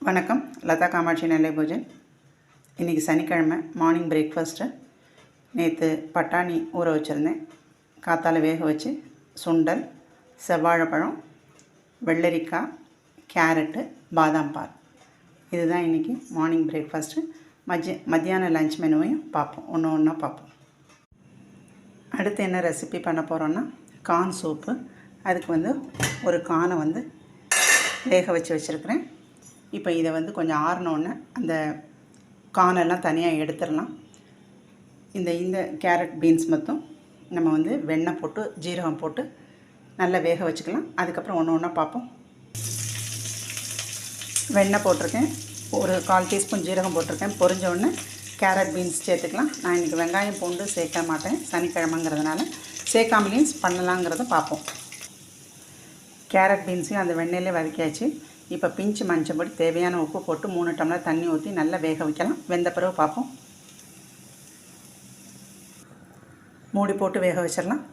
வணக்கம். லதா காமாட்சி நெல்லை பூஜன். இன்றைக்கி சனிக்கிழமை மார்னிங் பிரேக்ஃபாஸ்ட்டு. நேற்று பட்டாணி ஊற வச்சுருந்தேன். காத்தால வேக வச்சு சுண்டல், செவ்வாழைப்பழம், வெள்ளரிக்காய், கேரட்டு, பாதாம் பால். இதுதான் இன்றைக்கி மார்னிங் பிரேக்ஃபாஸ்ட்டு. மத்தியான லஞ்ச் மெனுவையும் பார்ப்போம், ஒன்று ஒன்றா பார்ப்போம். அடுத்து என்ன ரெசிபி பண்ண போகிறோன்னா கார்ன் சூப்பு. அதுக்கு ஒரு கார்னை வேக வச்சு வச்சுருக்கிறேன். இப்போ இதை கொஞ்சம் ஆறினோடனே அந்த கார்னெல்லாம் தனியாக எடுத்துடலாம். இந்த கேரட் பீன்ஸ் மட்டும் நம்ம வெண்ணெய் போட்டு ஜீரகம் போட்டு நல்லா வேக வச்சுக்கலாம். அதுக்கப்புறம் ஒன்று ஒன்றா பார்ப்போம். வெண்ணெய் போட்டிருக்கேன், ஒரு 1/4 டீஸ்பூன் ஜீரகம் போட்டிருக்கேன். பொரிஞ்ச உடனே கேரட் பீன்ஸ் சேர்த்துக்கலாம். நான் இன்றைக்கி வெங்காயம் பூண்டு சேர்க்க மாட்டேன், சனிக்கிழமைங்கிறதுனால. சேர்க்காமலேயும் பண்ணலாங்கிறத பார்ப்போம். கேரட் பீன்ஸையும் அந்த வெண்ணெயிலே வதக்கியாச்சு. இப்போ பிஞ்சு மஞ்சப்பொடி, தேவையான உப்பு போட்டு 3 டம்ளர் தண்ணி ஊற்றி நல்லா வேக வைக்கலாம். வெந்த பிறகு பார்ப்போம். மூடி போட்டு வேக வச்சிடலாம்.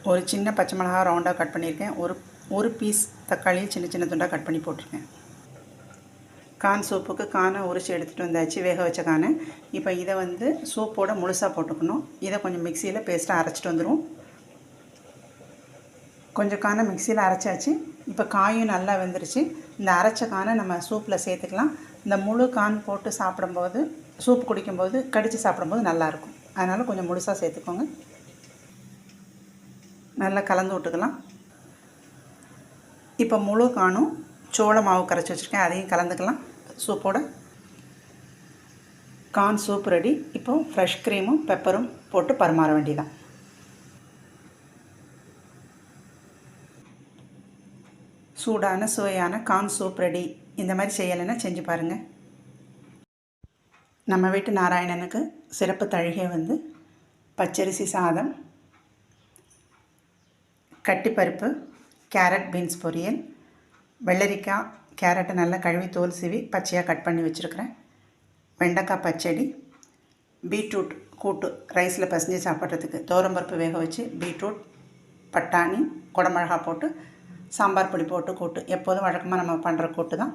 ஒரு சின்ன பச்சை மிளகா ரவுண்டாக கட் பண்ணியிருக்கேன். ஒரு பீஸ் தக்காளியை சின்ன சின்ன துண்டாக கட் பண்ணி போட்டிருக்கேன். கார்ன் சூப்புக்கு கார்னை உரித்து எடுத்துகிட்டு வந்தாச்சு, வேக வச்ச கார்னை. இப்போ இதை சூப்போட முழுசாக போட்டுக்கணும். இதை கொஞ்சம் மிக்சியில் பேஸ்ட்டாக அரைச்சிட்டு வந்துடும். கொஞ்சம் கானை மிக்சியில் அரைச்சாச்சு. இப்போ காயும் நல்லா வெந்துருச்சு. இந்த அரைச்ச கானை நம்ம சூப்பில் சேர்த்துக்கலாம். இந்த முழு கான் போட்டு சாப்பிடும்போது, சூப் குடிக்கும்போது, கடித்து சாப்பிடும்போது நல்லாயிருக்கும். அதனால் கொஞ்சம் முழுசாக சேர்த்துக்கோங்க. நல்லா கலந்து விட்டுக்கலாம். இப்போ முழு கானும் சோள மாவு கரைச்சி வச்சுருக்கேன், அதையும் கலந்துக்கலாம் சூப்போட. Corn soup ready. இப்போது ஃப்ரெஷ் க்ரீமும் பெப்பரும் போட்டு பரிமாற வேண்டியதான். சூடான சுவையான கார்ன் சூப் ரெடி. இந்த மாதிரி செய்யலைன்னா செஞ்சு பாருங்கள். நம்ம வீட்டு நாராயணனுக்கு சிறப்பு தழிகை பச்சரிசி சாதம், கட்டிப்பருப்பு, கேரட் பீன்ஸ் பொரியல், வெள்ளரிக்காய் கேரட்டை நல்லா கழுவி தோல் சீவி பச்சையாக கட் பண்ணி வச்சுருக்கிறேன், வெண்டைக்காய் பச்சடி, பீட்ரூட் கூட்டு ரைஸில் பசஞ்சு சாப்பிட்றதுக்கு, தோரம்பருப்பு வேக வச்சு பீட்ரூட், பட்டாணி, குடமிளகா போட்டு சாம்பார் பொடி போட்டு கூட்டு. எப்போதும் வழக்கமாக நம்ம பண்ணுற கூட்டு தான்.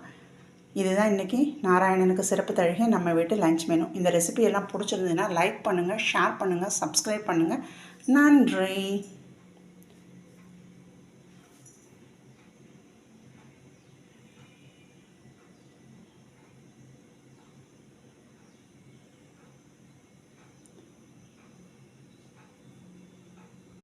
இதுதான் இன்றைக்கி நாராயணனுக்கு சிறப்பு தழிகை, நம்ம வீட்டு லஞ்ச் மெனு. இந்த ரெசிபி எல்லாம் பிடிச்சிருந்ததுன்னா லைக் பண்ணுங்கள், ஷேர் பண்ணுங்கள், சப்ஸ்கிரைப் பண்ணுங்கள். நன்றி.